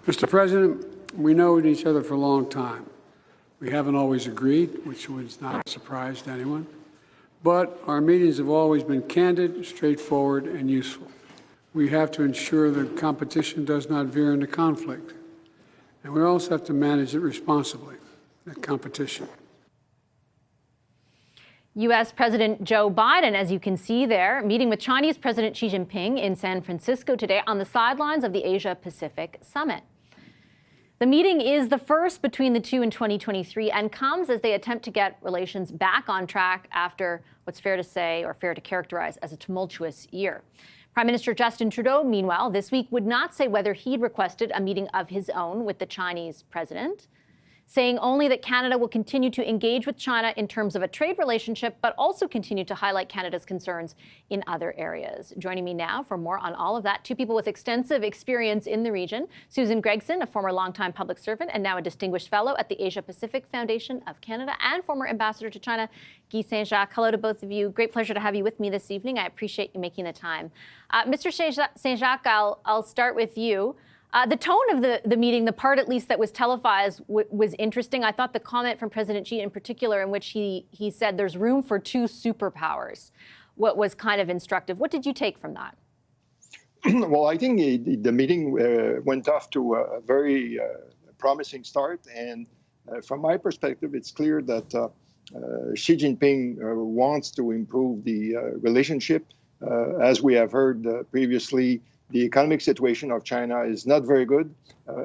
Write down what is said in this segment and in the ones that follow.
Mr. President, we know each other for a long time. We haven't always agreed, which was not a surprise to anyone, but our meetings have always been candid, straightforward, and useful. We have to ensure that competition does not veer into conflict, and we also have to manage it responsibly, that competition. U.S. President Joe Biden, as you can see there, meeting with Chinese President Xi Jinping in San Francisco today on the sidelines of the Asia-Pacific Summit. The meeting is the first between the two in 2023 and comes as they attempt to get relations back on track after what's fair to say or fair to characterize as a tumultuous year. Prime Minister Justin Trudeau, meanwhile, this week would not say whether he'd requested a meeting of his own with the Chinese president, saying only that Canada will continue to engage with China in terms of a trade relationship, but also continue to highlight Canada's concerns in other areas. Joining me now for more on all of that, two people with extensive experience in the region. Susan Gregson, a former longtime public servant and now a distinguished fellow at the Asia-Pacific Foundation of Canada, and former ambassador to China, Guy Saint-Jacques. Hello to both of you. Great pleasure to have you with me this evening. I appreciate you making the time. Mr. Saint-Jacques, I'll start with you. The tone of the meeting, the part at least that was televised, was interesting. I thought the comment from President Xi in particular, in which he said there's room for two superpowers, what was kind of instructive. What did you take from that? Well, I think the meeting went off to a very promising start. And from my perspective, it's clear that Xi Jinping wants to improve the relationship. As we have heard previously, the economic situation of China is not very good,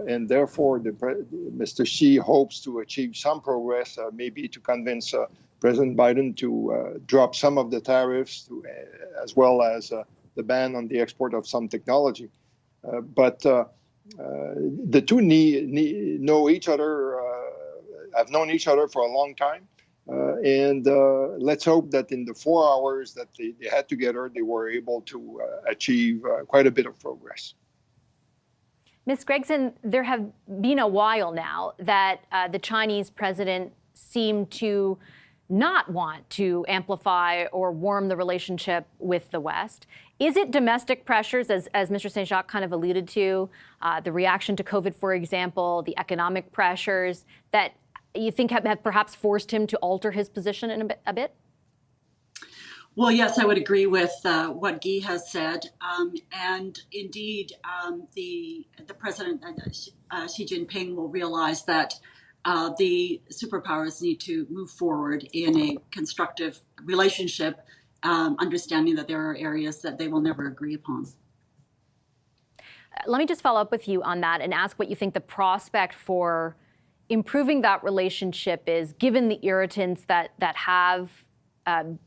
and therefore Mr. Xi hopes to achieve some progress, maybe to convince President Biden to drop some of the tariffs, as well as the ban on the export of some technology. But the two know each other, have known each other for a long time. And let's hope that in the 4 hours that they had together, they were able to achieve quite a bit of progress. Ms. Gregson, there have been a while now that the Chinese president seemed to not want to amplify or warm the relationship with the West. Is it domestic pressures, as Mr. Saint-Jacques kind of alluded to, the reaction to COVID, for example, the economic pressures that you think have perhaps forced him to alter his position in a bit? Well, yes, I would agree with what Guy has said. And indeed, the President Xi Jinping will realize that the superpowers need to move forward in a constructive relationship, understanding that there are areas that they will never agree upon. Let me just follow up with you on that and ask what you think the prospect for improving that relationship is, given the irritants that have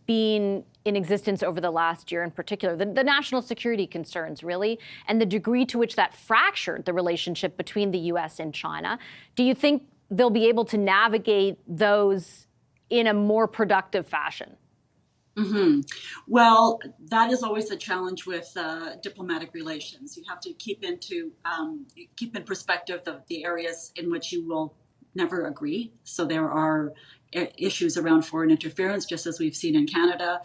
been in existence over the last year in particular, the national security concerns, really, and the degree to which that fractured the relationship between the U.S. and China. Do you think they'll be able to navigate those in a more productive fashion? Mm-hmm. Well, that is always a challenge with diplomatic relations. You have to keep in perspective the areas in which you will never agree. So there are issues around foreign interference, just as we've seen in Canada.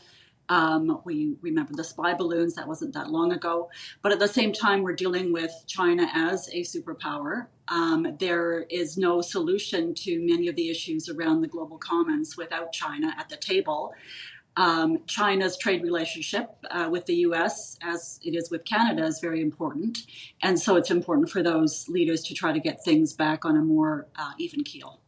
We remember the spy balloons. That wasn't that long ago. But at the same time, we're dealing with China as a superpower. There is no solution to many of the issues around the global commons without China at the table. China's trade relationship with the U.S., as it is with Canada, is very important. And so it's important for those leaders to try to get things back on a more even keel.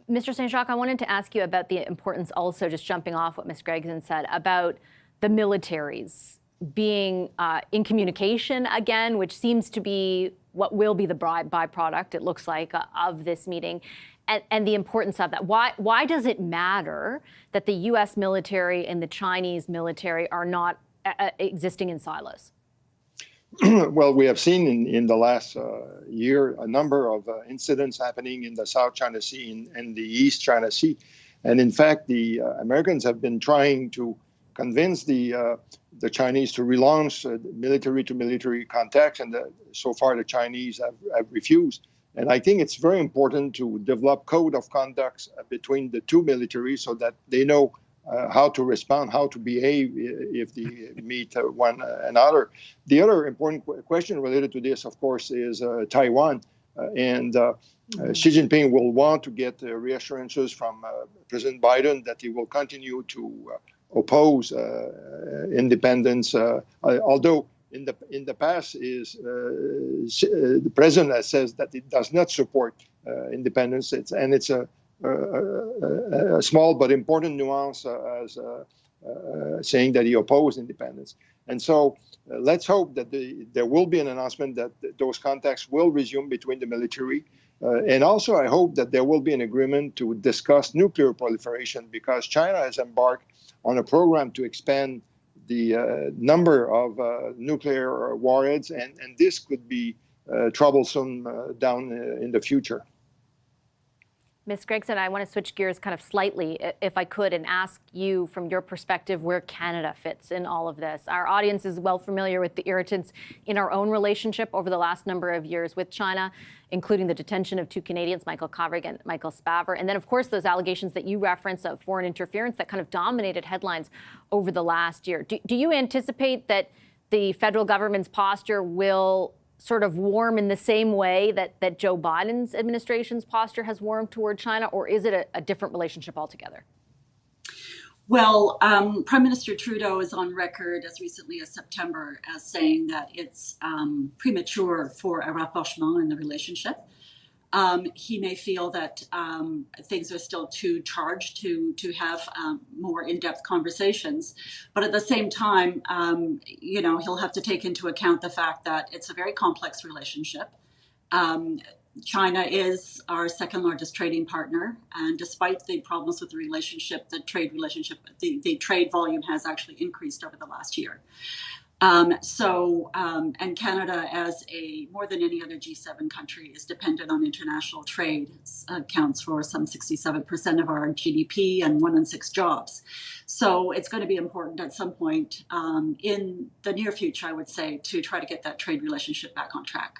Mr. Saint-Jacques, I wanted to ask you about the importance also, just jumping off what Ms. Gregson said, about the militaries being in communication again, which seems to be what will be the byproduct, it looks like, of this meeting. And the importance of that. Why does it matter that the U.S. military and the Chinese military are not existing in silos? Well, we have seen in the last year a number of incidents happening in the South China Sea and the East China Sea. And in fact, the Americans have been trying to convince the Chinese to relaunch military-to-military contacts, and so far the Chinese have refused. And I think it's very important to develop code of conduct between the two militaries so that they know how to respond, how to behave if they meet one another. The other important question related to this, of course, is Taiwan. Xi Jinping will want to get reassurances from President Biden that he will continue to oppose independence, although in the past the president has says that it does not support independence. It's a small but important nuance as saying that he opposed independence. And so let's hope that there will be an announcement that those contacts will resume between the military. And also, I hope that there will be an agreement to discuss nuclear proliferation, because China has embarked on a program to expand the number of nuclear warheads, and this could be troublesome down in the future. Ms. Gregson, I want to switch gears kind of slightly, if I could, and ask you from your perspective where Canada fits in all of this. Our audience is well familiar with the irritants in our own relationship over the last number of years with China, including the detention of 2 Canadians, Michael Kovrig and Michael Spavor. And then, of course, those allegations that you referenced of foreign interference that kind of dominated headlines over the last year. Do you anticipate that the federal government's posture will sort of warm in the same way that Joe Biden's administration's posture has warmed toward China, or is it a different relationship altogether? Well, Prime Minister Trudeau is on record as recently as September as saying that it's premature for a rapprochement in the relationship. He may feel that things are still too charged to have more in-depth conversations. But at the same time, he'll have to take into account the fact that it's a very complex relationship. China is our second largest trading partner. And despite the problems with the relationship, the trade trade volume has actually increased over the last year. And Canada, as more than any other G7 country, is dependent on international trade. It accounts for some 67% of our GDP and 1 in 6 jobs. So it's going to be important at some point in the near future, I would say, to try to get that trade relationship back on track.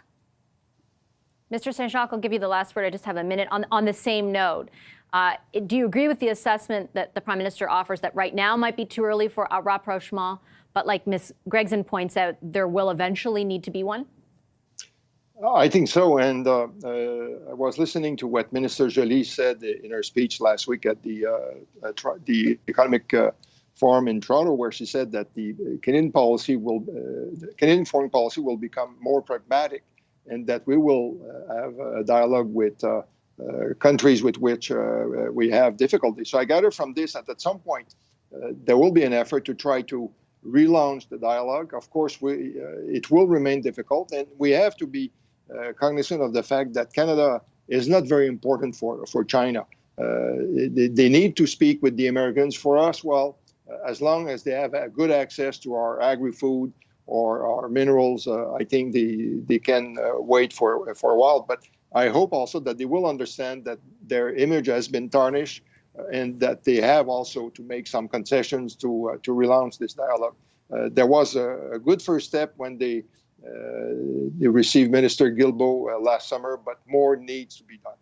Mr. Saint-Jacques, I'll give you the last word. I just have a minute. On the same note, do you agree with the assessment that the Prime Minister offers that right now might be too early for a rapprochement, but like Ms. Gregson points out, there will eventually need to be one? I think so. And I was listening to what Minister Joly said in her speech last week at the Economic Forum in Toronto, where she said that the Canadian foreign policy will become more pragmatic, and that we will have a dialogue with countries with which we have difficulty. So I gather from this that at some point there will be an effort to try to relaunch the dialogue. Of course, it will remain difficult, and we have to be cognizant of the fact that Canada is not very important for China. They need to speak with the Americans. For us, well, as long as they have good access to our agri-food or our minerals, I think they can wait for a while. But I hope also that they will understand that their image has been tarnished, and that they have also to make some concessions to relaunch this dialogue. There was a good first step when they received Minister Guilbeault last summer, but more needs to be done.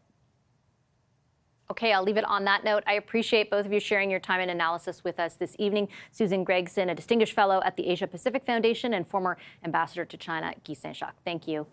Okay, I'll leave it on that note. I appreciate both of you sharing your time and analysis with us this evening. Susan Gregson, a distinguished fellow at the Asia Pacific Foundation and former ambassador to China, Guy Saint-Jacques. Thank you.